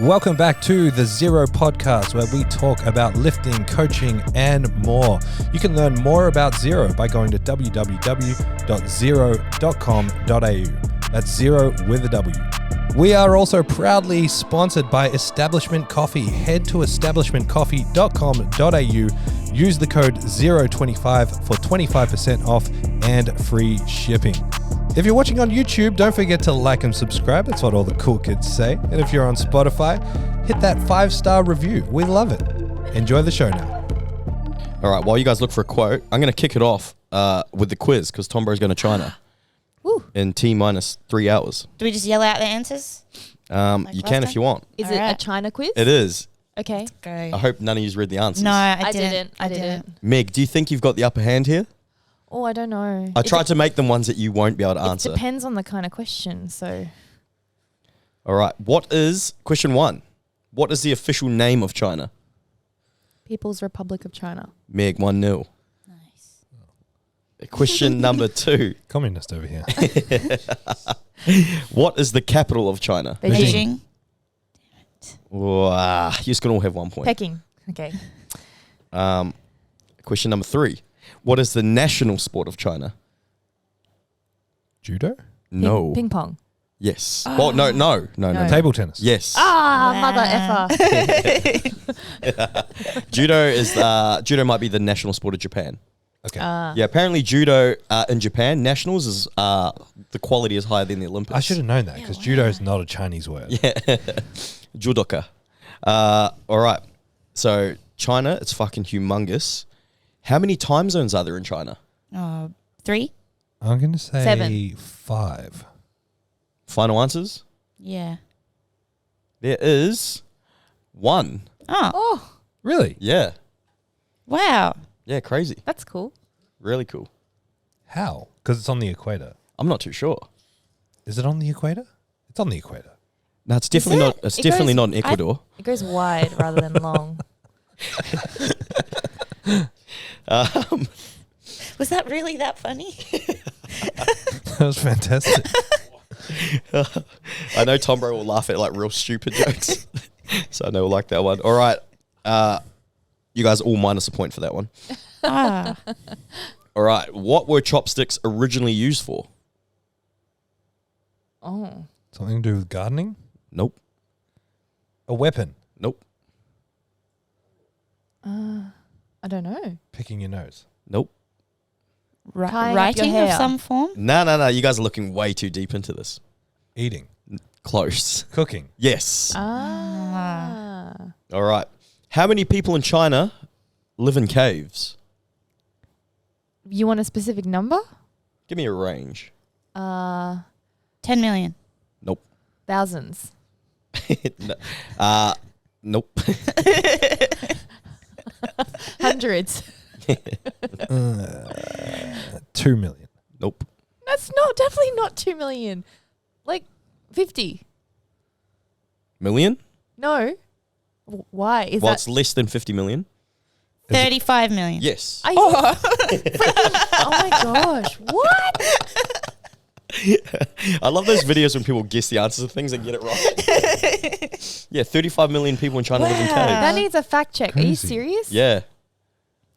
Welcome back to the ZeroW Podcast, where we talk about lifting, coaching, and more. You can learn more about Zero by going to www.zero.com.au. That's Zero with a W. We are also proudly sponsored by Establishment Coffee. Head to establishmentcoffee.com.au. Use the code 025 for 25% off and free shipping. If you're watching on YouTube, don't forget to like and subscribe. That's what all the cool kids say. And if you're on Spotify, hit that 5-star review. We love it. Enjoy the show now. All right, while you guys look for a quote, I'm going to kick it off with the quiz because Tom Bro's going to China in T-minus 3 hours. Do we just yell out the answers? You can if you want. Is it a China quiz? It is. Okay. Go. I hope none of you's read the answers. No, I didn't. didn't. Meg, do you think you've got the upper hand here? Oh, I don't know. I tried to make them ones that you won't be able to answer. It depends on the kind of question, so. All right. Question 1. What is the official name of China? People's Republic of China. Meg, 1-0. Nice. Question number 2. Communist over here. What is the capital of China? Beijing. Wow, you're just going to all have 1 point. Peking. Okay. Question number 3. What is the national sport of China? Judo? No. Ping pong. Yes. Well, no. Table tennis? Yes. Mother effer. Judo might be the national sport of Japan. Okay. Yeah, apparently judo in Japan, nationals is the quality is higher than the Olympics. I should have known that because judo is not a Chinese word. Yeah. Judoka. All right. So China, it's fucking humongous. How many time zones are there in China? 3? I'm going to say 7. 5. Final answers? Yeah. There is 1. Oh, Really? Yeah. wow. Yeah, crazy. That's cool. Really cool. How? Because it's on the equator. I'm not too sure. Is it on the equator? It's on the equator. No, it's definitely not. It's It definitely goes- not in Ecuador. It goes wide rather than long. Was that really that funny? That was fantastic. I know Tom Bro will laugh at like real stupid jokes. So I know we'll like that one. All right. You guys all minus a point for that one. Ah. All right. What were chopsticks originally used for? Oh. Something to do with gardening? Nope. A weapon? Nope. I don't know. Picking your nose? Nope. Tying up your Writing of hair. some form? No. You guys are looking way too deep into this. Eating? Close. Cooking? Yes. Ah. All right. How many people in China live in caves? You want a specific number? Give me a range. 10 million. Nope. Thousands. Nope. Hundreds. 2 million. Nope. That's definitely not 2 million. Like 50. Million? No. Why? Is It's less than 50 million. 35 million. Yes. oh my gosh. What? I love those videos when people guess the answers of things and get it right. Yeah, 35 million people in China live in caves. That needs a fact check. Are you Crazy. serious? Yeah.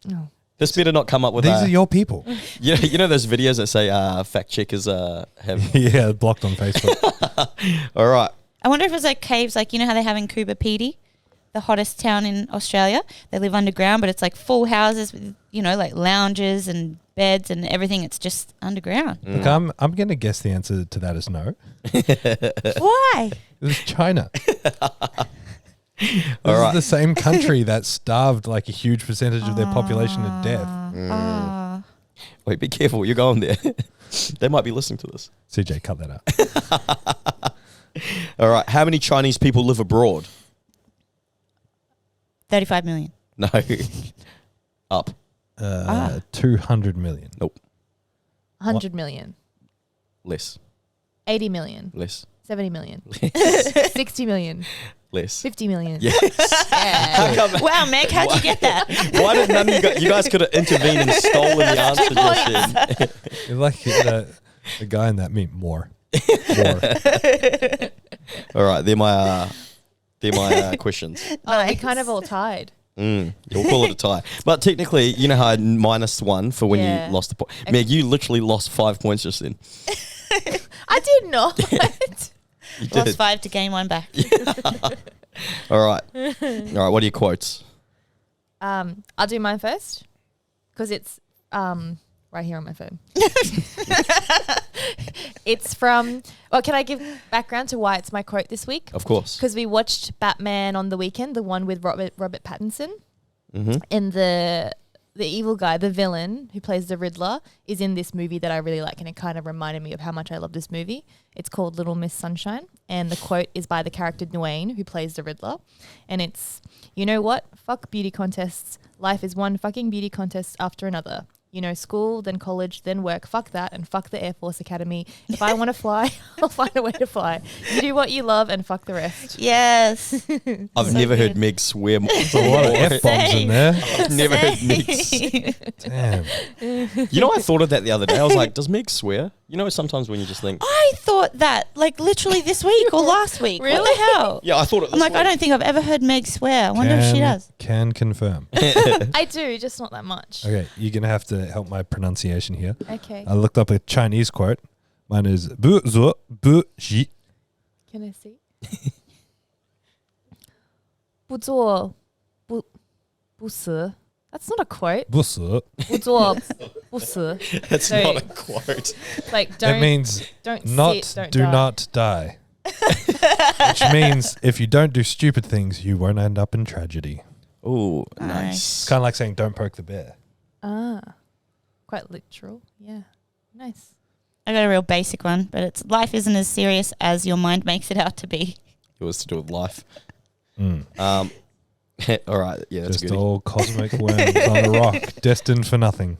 No. This better not come up with These are your people. you know those videos that say fact checkers have. Yeah, blocked on Facebook. All right. I wonder if it's like caves, like you know how they have in Coober Pedy, the hottest town in Australia. They live underground, but it's like full houses with, you know, like lounges and beds and everything. It's just underground. Look, I'm going to guess the answer to that is no. Why? It was China. This All right. is the same country that starved like a huge percentage of their population to death. Wait, be careful. You're going there. They might be listening to this. CJ, cut that out. All right. How many Chinese people live abroad? 35 million. No. Up. 200 million. Nope. 100 million. Less. 80 million. Less. 70 million. 60 million. Less. 50 million. Yes. How come- Wow, Meg, how'd you get that? Why did none of you guys could have intervened and stolen the answer just then? You're like the guy in that meme. More. All right, they're They're my questions. Oh, we kind of all tied. We'll call it a tie. But technically, you know how I -1 for when Yeah. you lost the point. Meg, you literally lost 5 points just then. I did not. You Lost did. 5 to gain 1 back. All right. What are your quotes? I'll do mine first because it's right here on my phone. It's from. Well, can I give background to why it's my quote this week? Of course. Because we watched Batman on the weekend, the one with Robert Pattinson, Mm-hmm. and the evil guy, the villain who plays the Riddler, is in this movie that I really like, and it kind of reminded me of how much I love this movie. It's called Little Miss Sunshine, and the quote is by the character Dwayne, who plays the Riddler, and it's, "You know what? Fuck beauty contests. Life is one fucking beauty contest after another. You know, school, then college, then work. Fuck that, and fuck the Air Force Academy. If I want to fly, I'll find a way to fly. You do what you love and fuck the rest." Yes. I've So never heard good. Meg swear more. There's a lot of F-bombs in there. I've never heard Meg. Damn. You know, I thought of that the other day. I was like, does Meg swear? You know, sometimes when you just think, I thought that like literally this week or last week. What Really? the hell? yeah, I thought it. I'm like, I don't think I've ever heard Meg swear. I wonder if she does. Can confirm. I do, just not that much. Okay, you're going to have to help my pronunciation here. Okay. I looked up a Chinese quote. Mine is bu zuo bu ji. Can I see? 不做不死. That's not a quote. Bu su. 不做不死. That's So- not a quote. Like don't It means don't not sit, don't do die. not die. Which means if you don't do stupid things, you won't end up in tragedy. Oh, Nice. nice. It's kind of like saying don't poke the bear. Quite literal. Yeah. Nice. I got a real basic one, but it's life isn't as serious as your mind makes it out to be. It was to do with life. Mm. All right. Yeah, that's Just good. all cosmic worms on a rock, destined for nothing.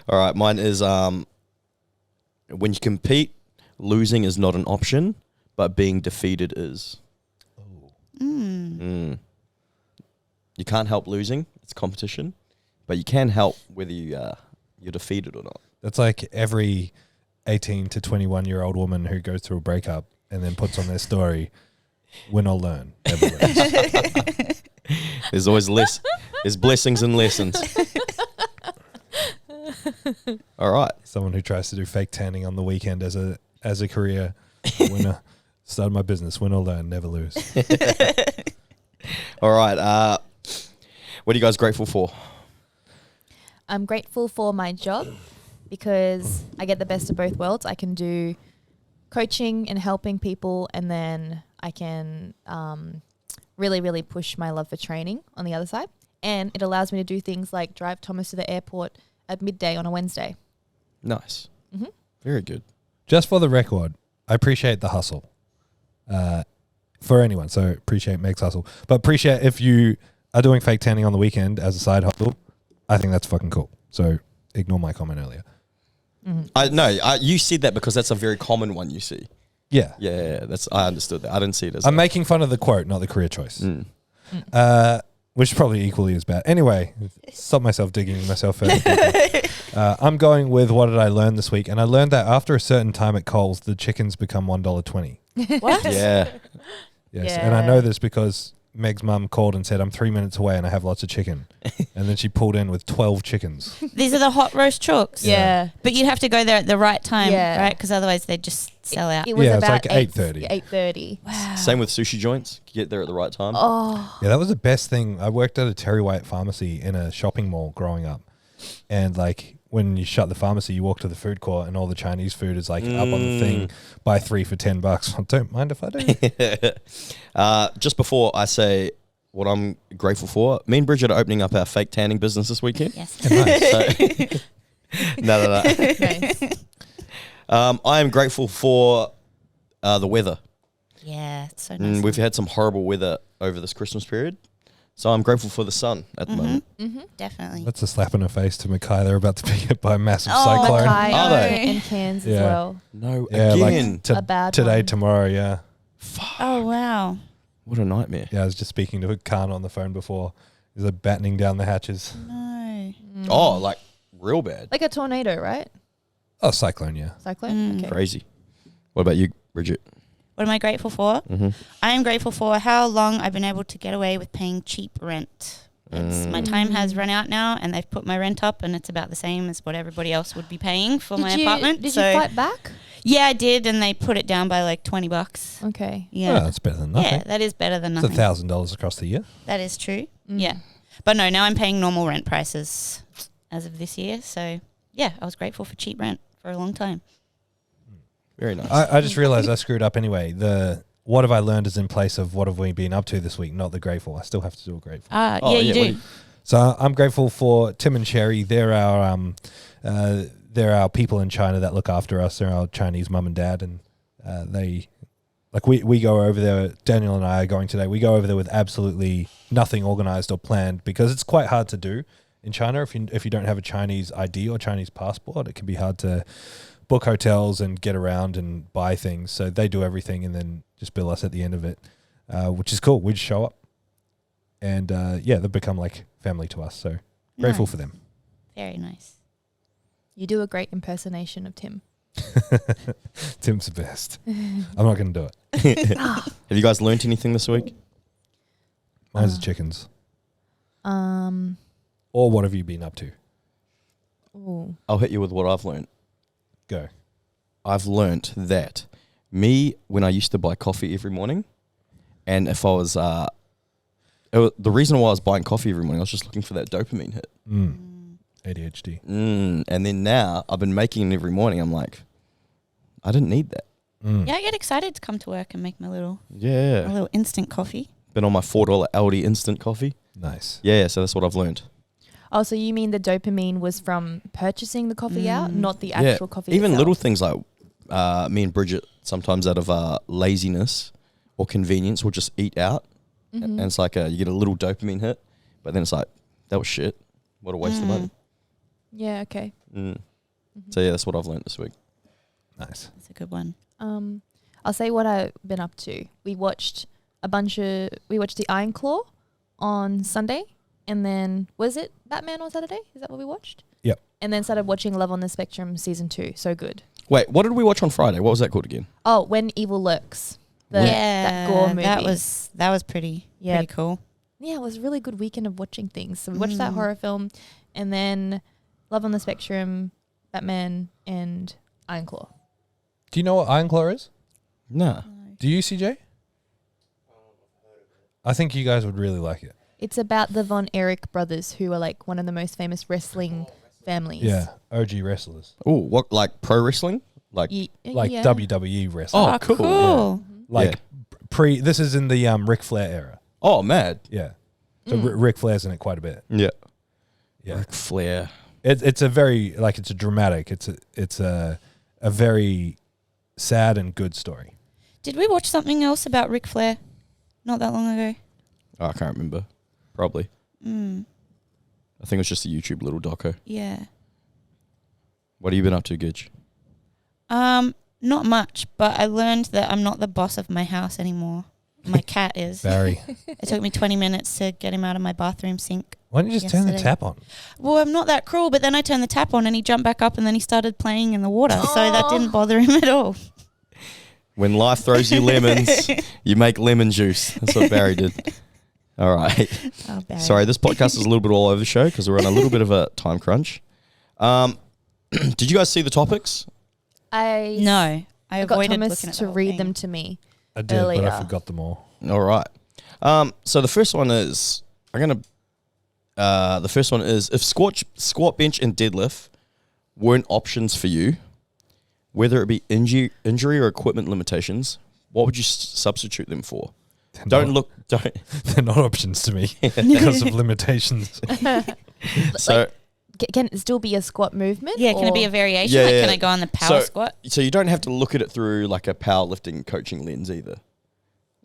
All right. Mine is when you compete, losing is not an option, but being defeated is. You can't help losing. It's competition. But you can help whether you're defeated or not. That's like every 18 to 21-year-old woman who goes through a breakup and then puts on their story, win or learn. Never lose. There's always there's blessings and lessons. All right. Someone who tries to do fake tanning on the weekend as a career winner. Start my business, win or learn, never lose. All right. What are you guys grateful for? I'm grateful for my job because I get the best of both worlds. I can do coaching and helping people, and then I can really, really push my love for training on the other side. And it allows me to do things like drive Thomas to the airport at midday on a Wednesday. Nice. Mm-hmm. Very good. Just for the record, I appreciate the hustle for anyone. So appreciate Meg's hustle. But appreciate if you are doing fake tanning on the weekend as a side hustle. I think that's fucking cool. So ignore my comment earlier. You said that because that's a very common one you see. Yeah. Yeah, I understood that. I didn't see it as I'm making fun of the quote, not the career choice. Which is probably equally as bad. Anyway, stop myself digging myself further. I'm going with what did I learn this week? And I learned that after a certain time at Coles, the chickens become $1.20. What? Yeah. Yes. Yeah. And I know this because Meg's mum called and said, I'm 3 minutes away and I have lots of chicken. And then she pulled in with 12 chickens. These are the hot roast chooks. Yeah. But you'd have to go there at the right time, Yeah. right? Because otherwise they'd just sell out. It was Yeah, it's about like 8:30. 8:30. Wow. Same with sushi joints. You get there at the right time. Oh. Yeah, that was the best thing. I worked at a Terry White pharmacy in a shopping mall growing up. And like when you shut the pharmacy, you walk to the food court and all the Chinese food is like up on the thing. Buy 3 for $10. I don't mind if I do. Just before I say what I'm grateful for, me and Bridget are opening up our fake tanning business this weekend. Yes. Nice. No. Nice. I am grateful for the weather. Yeah, it's so nice. We've had some horrible weather over this Christmas period. So I'm grateful for the sun at the moment. Definitely. That's a slap in the face to Mackay. They're about to be hit by a massive Oh, cyclone. Mackay Are they? and Cairns Yeah. as well. No, Yeah, again. like A bad today, one. tomorrow, yeah. Oh, wow. What a nightmare. Yeah, I was just speaking to Khan on the phone before. They're battening down the hatches. No. Oh, like real bad. Like a tornado, right? Oh, cyclone, yeah. Cyclone? Okay. Crazy. What about you, Bridget? What am I grateful for? I am grateful for how long I've been able to get away with paying cheap rent. My time has run out now, and they've put my rent up, and it's about the same as what everybody else would be paying for my apartment. Did you fight back? Yeah, I did, and they put it down by like $20. Okay. Yeah, Oh, that's better than nothing. yeah, that is better than It's nothing. $1,000 across the year. That is true. Yeah, but no, now I'm paying normal rent prices as of this year. So yeah, I was grateful for cheap rent for a long time. Very nice. I just realized I screwed up anyway. The what have I learned is in place of what have we been up to this week, not the grateful. I still have to do a grateful. Yeah, you do. So I'm grateful for Tim and Sherry. They're our people in China that look after us. They're our Chinese mum and dad, and we go over there. Daniel and I are going today. We go over there with absolutely nothing organized or planned because it's quite hard to do in China if you don't have a Chinese ID or Chinese passport. It can be hard to book hotels and get around and buy things. So they do everything and then just bill us at the end of it, which is cool. We just show up, and they've become like family to us. So grateful for them. Very nice. You do a great impersonation of Tim. Tim's the best. I'm not going to do it. Have you guys learnt anything this week? Mine's the chickens. Or what have you been up to? Ooh. I'll hit you with what I've learnt. Go. I've learnt that when I used to buy coffee every morning, and if I was, the reason why I was buying coffee every morning, I was just looking for that dopamine hit. ADHD. And then now I've been making it every morning. I'm like, I didn't need that. Yeah, I get excited to come to work and make my little instant coffee. Been on my $4 Aldi instant coffee. Nice. Yeah, so that's what I've learned. Oh, so you mean the dopamine was from purchasing the coffee out, not the actual coffee Even itself? little things like me and Bridget, sometimes out of laziness or convenience, will just eat out. And it's like you get a little dopamine hit, but then it's like, that was shit. What a waste of money. Yeah, okay. So yeah, that's what I've learned this week. Nice. That's a good one. I'll say what I've been up to. We watched The Iron Claw on Sunday, and then was it Batman on Saturday? Is that what we watched? Yep. And then started watching Love on the Spectrum season 2. So good. Wait, what did we watch on Friday? What was that called again? Oh, When Evil Lurks. That gore movie. That was pretty cool. Yeah, it was a really good weekend of watching things. So we watched that horror film, and then Love on the Spectrum, Batman, and Iron Claw. Do you know what Iron Claw is? Nah. Do you, CJ? I think you guys would really like it. It's about the Von Erich brothers, who are like one of the most famous wrestling families. Yeah, OG wrestlers. Oh, what, like pro wrestling? Like WWE wrestling. Oh, cool. Like this is in the Ric Flair era. Oh, mad. Yeah. So Ric Flair's in it quite a bit. Yeah. Yeah. Ric Flair. It's a very it's a dramatic. It's a very sad and good story. Did we watch something else about Ric Flair not that long ago? Oh, I can't remember. Probably. I think it was just a YouTube little doco. Yeah. What have you been up to, Gidge? Not much, but I learned that I'm not the boss of my house anymore. My cat is. Barry. It took me 20 minutes to get him out of my bathroom sink. Why don't you just turn the tap on? Well, I'm not that cruel, but then I turned the tap on and he jumped back up and then he started playing in the water. So that didn't bother him at all. When life throws you lemons, you make lemon juice. That's what Barry did. All right. Oh, Barry. Sorry, this podcast is a little bit all over the show because we're on a little bit of a time crunch. Did you guys see the topics? No. I got avoided Thomas looking at to the whole read thing. them to me. I did, earlier. but I forgot them all. All right. So the first one is if squat, bench, and deadlift weren't options for you, whether it be injury or equipment limitations, what would you substitute them for? They're not options to me because of limitations. So Can it still be a squat movement? Yeah, can it be a variation? Yeah, like, yeah. can I go on the power squat? So you don't have to look at it through like a powerlifting coaching lens either.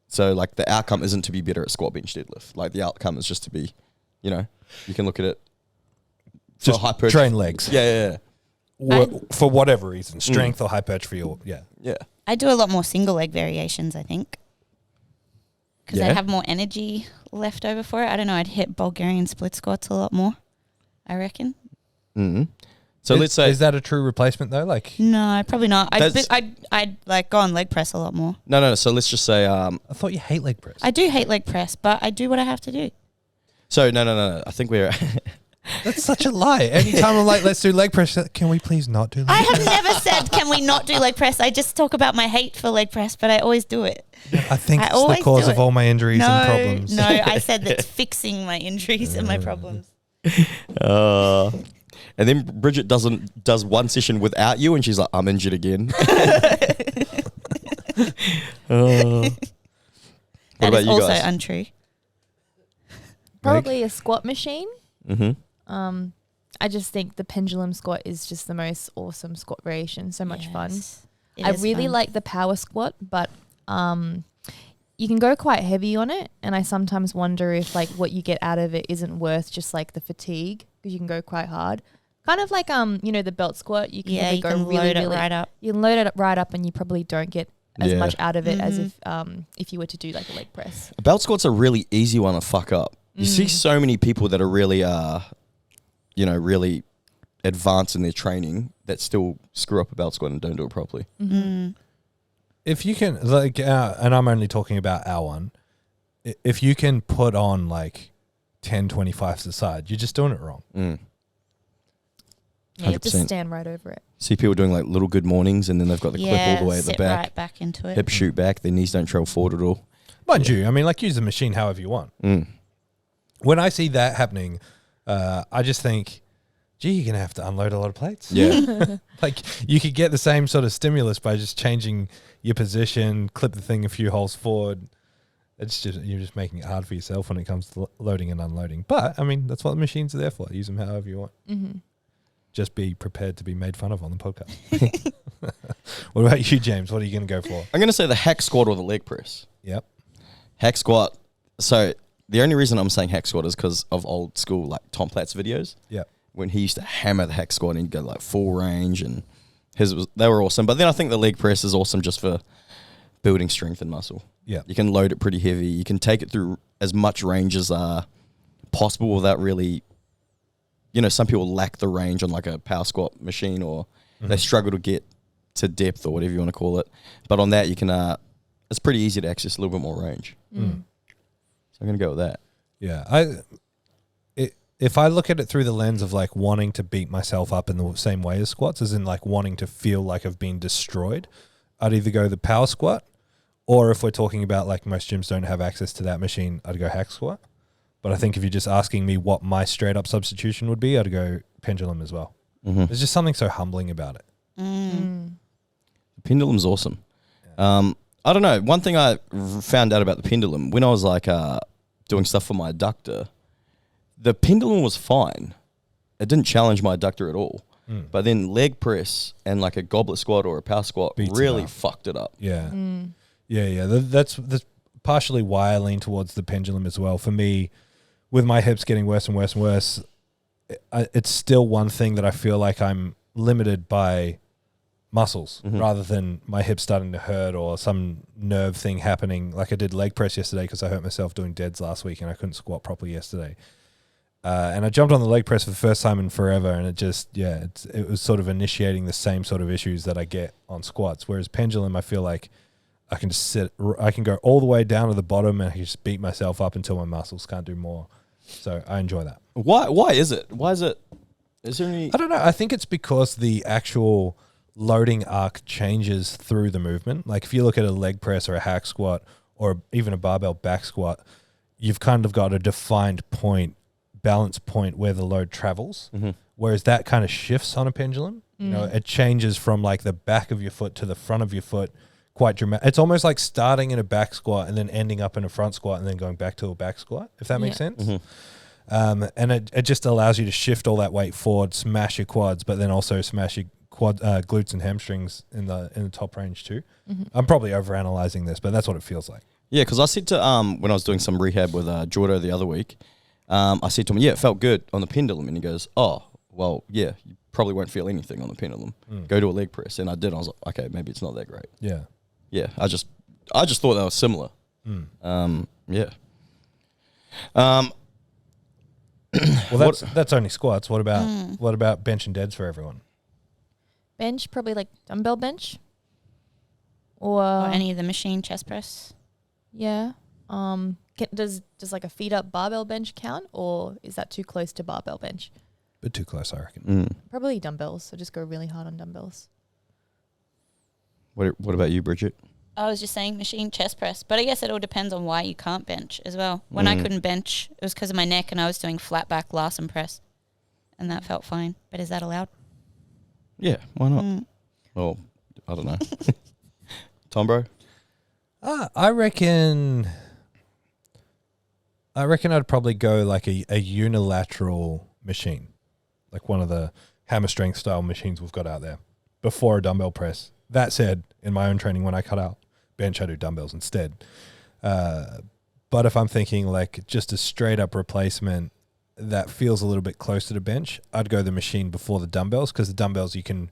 So like the outcome isn't to be better at squat, bench, deadlift. Like the outcome is just to be, you can look at it. Just train legs. Yeah. For whatever reason, strength or hypertrophy or Yeah. I do a lot more single leg variations, I think. Because I have more energy left over for it. I don't know, I'd hit Bulgarian split squats a lot more, I reckon. So let's say is that a true replacement though? Like, No, probably not. That's- I'd like go on leg press a lot more. no. So let's just say I thought you hate leg press. I do hate leg press, but I do what I have to do. so no. I think we're That's such a lie. Anytime I'm like, let's do leg press, can we please not do leg I press? have never said, can we not do leg press? I just talk about my hate for leg press, but I always do it. I think I it's the always cause do of it. all my injuries and problems. No, I said that's fixing my injuries and my problems. and then Bridget does one session without you, and she's like, I'm injured again. What That about is you also guys? untrue. Probably a squat machine. Mm-hmm. I just think the pendulum squat is just the most awesome squat variation. So much fun. Yes, it I is really fun. like the power squat, but you can go quite heavy on it, and I sometimes wonder if like what you get out of it isn't worth just like the fatigue, because you can go quite hard. Kind of like the belt squat. You can Yeah, probably you go can really, load it really right up. You can load it right up, and you probably don't get as Yeah. much out of it as Mm-hmm. if you were to do like a leg press. A belt squat's a really easy one to fuck up. You see so many people that are really, really advanced in their training that still screw up a belt squat and don't do it properly. If you can, like, and I'm only talking about our one, if you can put on like 10, 25s aside, you're just doing it wrong. Mm. Yeah, you have to 100%. stand right over it. See people doing like little good mornings, and then they've got the clip all the way at the sit back. right back into it. Hip shoot back, their knees don't trail forward at all. Mind you, I mean, like, use the machine however you want. Mm. When I see that happening, I just think, gee, you're going to have to unload a lot of plates. Yeah. Like, you could get the same sort of stimulus by just changing your position, clip the thing a few holes forward. It's just, you're just making it hard for yourself when it comes to loading and unloading. But, I mean, that's what the machines are there for. Use them however you want. Mm-hmm. Just be prepared to be made fun of on the podcast. What about you, James? What are you going to go for? I'm going to say the hack squat or the leg press. Yep. Hack squat. So the only reason I'm saying hack squat is because of old school like Tom Platz videos. Yep. When he used to hammer the hack squat and he'd go like full range, and they were awesome. But then I think the leg press is awesome just for building strength and muscle. Yeah. You can load it pretty heavy. You can take it through as much range as possible without really, some people lack the range on like a power squat machine, or they struggle to get to depth or whatever you want to call it. But on that, you can, it's pretty easy to access a little bit more range. So I'm going to go with that. Yeah. If I look at it through the lens of like wanting to beat myself up in the same way as squats, as in like wanting to feel like I've been destroyed, I'd either go the power squat, or if we're talking about like most gyms don't have access to that machine, I'd go hack squat. But I think if you're just asking me what my straight up substitution would be, I'd go pendulum as well. There's just something so humbling about it. Pendulum's awesome. I don't know. One thing I found out about the pendulum, when I was like doing stuff for my adductor, the pendulum was fine. It didn't challenge my adductor at all. But then leg press and like a goblet squat or a power squat Beats it really up. fucked it up. Yeah. Yeah. That's partially why I lean towards the pendulum as well. For me, with my hips getting worse and worse and worse, it's still one thing that I feel like I'm limited by muscles rather than my hips starting to hurt or some nerve thing happening. Like I did leg press yesterday because I hurt myself doing deads last week and I couldn't squat properly yesterday. And I jumped on the leg press for the first time in forever, and it just, it was sort of initiating the same sort of issues that I get on squats. Whereas pendulum, I feel like I can just I can go all the way down to the bottom and I can just beat myself up until my muscles can't do more. So I enjoy that. Why is it? Is there any... I don't know. I think it's because the actual loading arc changes through the movement. Like if you look at a leg press or a hack squat or even a barbell back squat, you've kind of got a defined balance point where the load travels. Whereas that kind of shifts on a pendulum. You know, it changes from like the back of your foot to the front of your foot quite dramatic. It's almost like starting in a back squat and then ending up in a front squat and then going back to a back squat, if that makes sense. And it just allows you to shift all that weight forward, smash your quads, but then also smash your glutes and hamstrings in the top range too. I'm probably overanalyzing this, but that's what it feels like. Yeah, because I said to when I was doing some rehab with Jordo the other week, I said to him, it felt good on the pendulum. And he goes, oh, well, yeah, you probably won't feel anything on the pendulum. Go to a leg press. And I did. I was like, okay, maybe it's not that great. Yeah. Yeah, I just thought that was similar. Yeah. Well, that's only squats. What about bench and deads for everyone? Bench, probably like dumbbell bench. Or any of the machine chest press. Yeah. Does like a feet up barbell bench count, or is that too close to barbell bench? Bit too close, I reckon. Probably dumbbells. So just go really hard on dumbbells. What about you, Bridget? I was just saying machine chest press, but I guess it all depends on why you can't bench as well. When I couldn't bench, it was because of my neck, and I was doing flat back Larsen press, and that felt fine. But is that allowed? Yeah, why not? Well, I don't know. Tom, bro? I reckon I'd probably go like a unilateral machine, like one of the hammer strength style machines we've got out there, before a dumbbell press. That said, in my own training, when I cut out bench, I do dumbbells instead. But if I'm thinking like just a straight up replacement that feels a little bit closer to bench, I'd go the machine before the dumbbells, because the dumbbells you can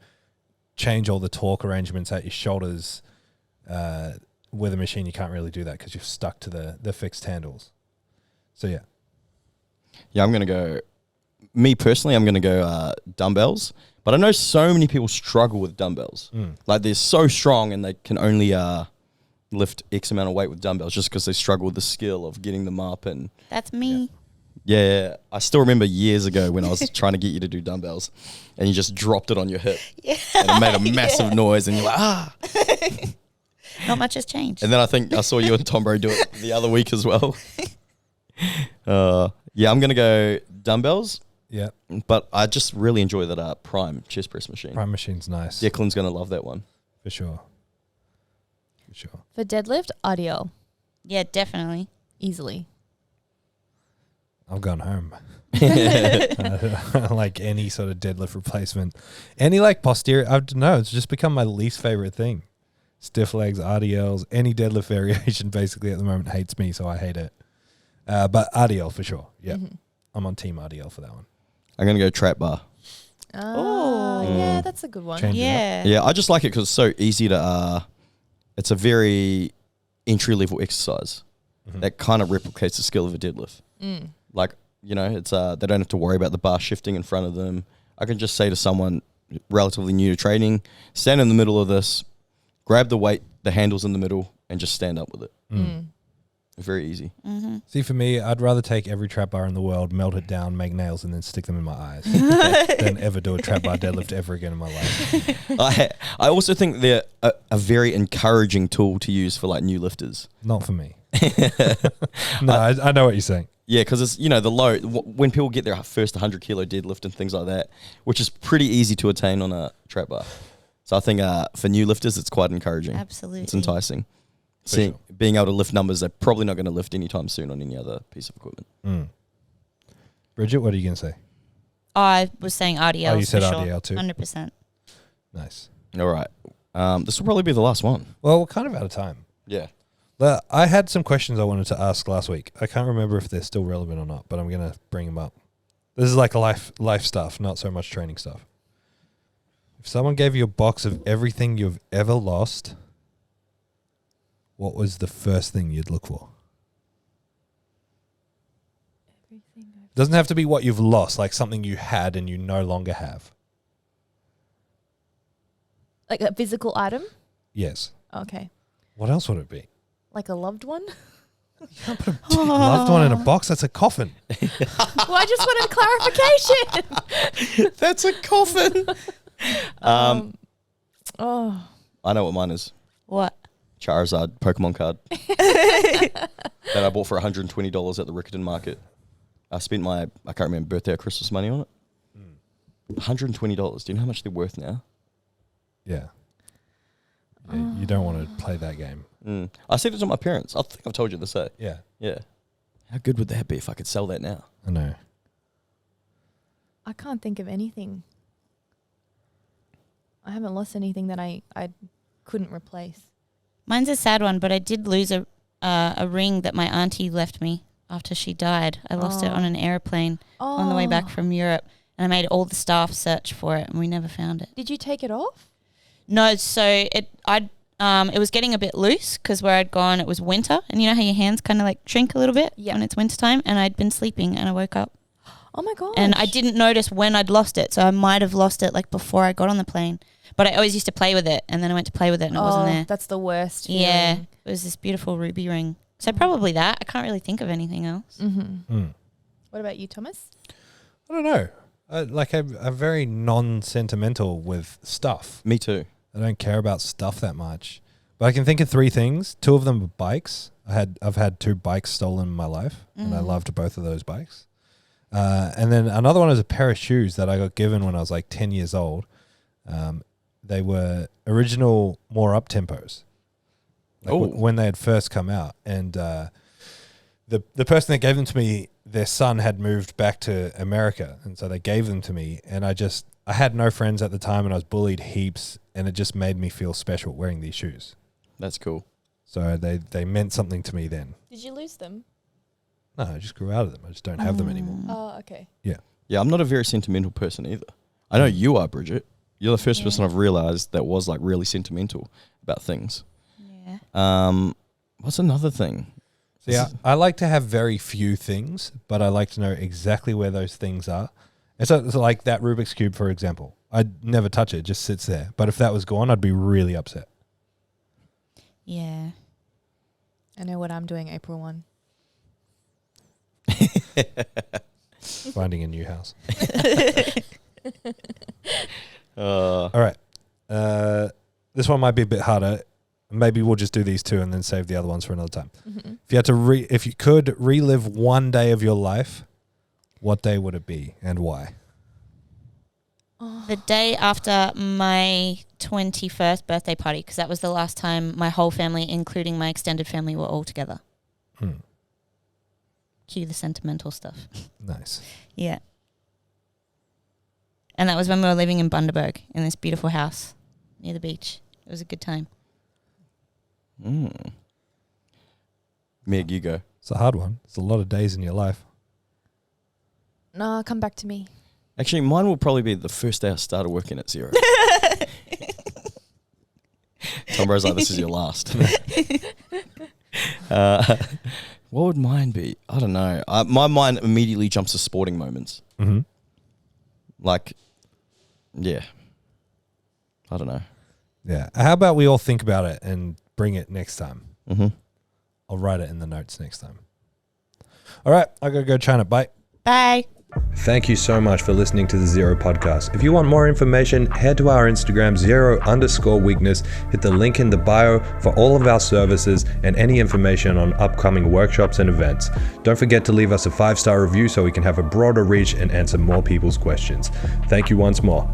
change all the torque arrangements at your shoulders. With a machine, you can't really do that because you're stuck to the fixed handles. So, yeah. Yeah, I'm going to go... Me, personally, I'm going to go dumbbells. But I know so many people struggle with dumbbells. Like, they're so strong and they can only lift X amount of weight with dumbbells just because they struggle with the skill of getting them up. And That's me. Yeah, I still remember years ago when I was trying to get you to do dumbbells and you just dropped it on your hip. Yeah. And it made a massive noise and you're like, Not much has changed. And then I think I saw you and Tom Bro do it the other week as well. Yeah, I'm going to go dumbbells. Yeah. But I just really enjoy that Prime chest press machine. Prime machine's nice. Declan's going to love that one. For sure. For sure. For deadlift, RDL. Yeah, definitely. Easily. I've gone home. Like any sort of deadlift replacement. Any like posterior, I don't know, it's just become my least favorite thing. Stiff legs, RDLs, any deadlift variation basically at the moment hates me, so I hate it. But RDL for sure. Yeah. I'm on team RDL for that one. I'm going to go trap bar. Yeah, that's a good one. Change it Yeah. Yeah, I just like it because it's so easy to... it's a very entry-level exercise that kind of replicates the skill of a deadlift. Like, you know, it's they don't have to worry about the bar shifting in front of them. I can just say to someone relatively new to training, stand in the middle of this, grab the weight, the handle's in the middle, and just stand up with it. Very easy. See, for me, I'd rather take every trap bar in the world, melt it down, make nails, and then stick them in my eyes than ever do a trap bar deadlift ever again in my life. I also think they're a very encouraging tool to use for like new lifters. Not for me. No, I know what you're saying. Yeah, because it's, you know, the low, when people get their first 100 kilo deadlift and things like that, which is pretty easy to attain on a trap bar. So I think for new lifters, it's quite encouraging. Absolutely. It's enticing. Being able to lift numbers they're probably not going to lift anytime soon on any other piece of equipment. Bridget, what are you going to say? I was saying RDL. Oh, you said for RDL sure. too? 100%. Nice. All right. This will probably be the last one. Well, we're kind of out of time. Yeah. But I had some questions I wanted to ask last week. I can't remember if they're still relevant or not, but I'm going to bring them up. This is like life stuff, not so much training stuff. If someone gave you a box of everything you've ever lost, what was the first thing you'd look for? Doesn't have to be what you've lost, like something you had and you no longer have. Like a physical item? Yes. Okay. What else would it be? Like a loved one? You can't put a loved one in a box. That's a coffin. Well, I just wanted clarification. That's a coffin. I know what mine is. What? Charizard Pokemon card that I bought for $120 at the Riccarton Market. I spent my, I can't remember, birthday or Christmas money on it. $120. Do you know how much they're worth now? Yeah. You don't want to play that game. I said it to my parents. I think I've told you this. Yeah. Yeah. How good would that be if I could sell that now? I know. I can't think of anything. I haven't lost anything that I couldn't replace. Mine's a sad one, but I did lose a ring that my auntie left me after she died. I lost it on an airplane on the way back from Europe, and I made all the staff search for it, and we never found it. Did you take it off? No, so it was getting a bit loose because where I'd gone, it was winter, and you know how your hands kind of like shrink a little bit when it's wintertime, and I'd been sleeping, and I woke up. Oh my gosh. And I didn't notice when I'd lost it. So I might have lost it like before I got on the plane. But I always used to play with it. And then I went to play with it and it wasn't there. That's the worst Yeah. feeling. It was this beautiful ruby ring. So probably that. I can't really think of anything else. What about you, Thomas? I don't know. I'm very non-sentimental with stuff. Me too. I don't care about stuff that much. But I can think of 3 things. 2 of them are bikes. I've had 2 bikes stolen in my life, and I loved both of those bikes. And then another one is a pair of shoes that I got given when I was like 10 years old. They were original More Up Tempos. When they had first come out. And the person that gave them to me, their son had moved back to America, and so they gave them to me. And I had no friends at the time, and I was bullied heaps, and it just made me feel special wearing these shoes. That's cool. So they meant something to me then. Did you lose them? No, I just grew out of them. I just don't have them anymore. Oh, okay. Yeah. Yeah, I'm not a very sentimental person either. I know you are, Bridget. You're the first person I've realized that was like really sentimental about things. Yeah. What's another thing? So yeah, I like to have very few things, but I like to know exactly where those things are. And so like that Rubik's Cube, for example. I'd never touch it. It just sits there. But if that was gone, I'd be really upset. Yeah. I know what I'm doing April 1. Finding a new house. All right. This one might be a bit harder. Maybe we'll just do these 2 and then save the other ones for another time. If you had to if you could relive one day of your life, what day would it be and why? The day after my 21st birthday party, because that was the last time my whole family, including my extended family, were all together. Cue the sentimental stuff. Nice. Yeah. And that was when we were living in Bundaberg in this beautiful house near the beach. It was a good time. Meg, you go. It's a hard one. It's a lot of days in your life. No, come back to me. Actually, mine will probably be the first day I started working at Zero. Tom Bro's like, this is your last. What would mine be? I don't know. My mind immediately jumps to sporting moments. Like, yeah. I don't know. Yeah. How about we all think about it and bring it next time? I'll write it in the notes next time. All right. I got to go China. Bye. Bye. Thank you so much for listening to the ZeroW Podcast. If you want more information, head to our Instagram, @zero_weakness. Hit the link in the bio for all of our services and any information on upcoming workshops and events. Don't forget to leave us a 5-star review so we can have a broader reach and answer more people's questions. Thank you once more.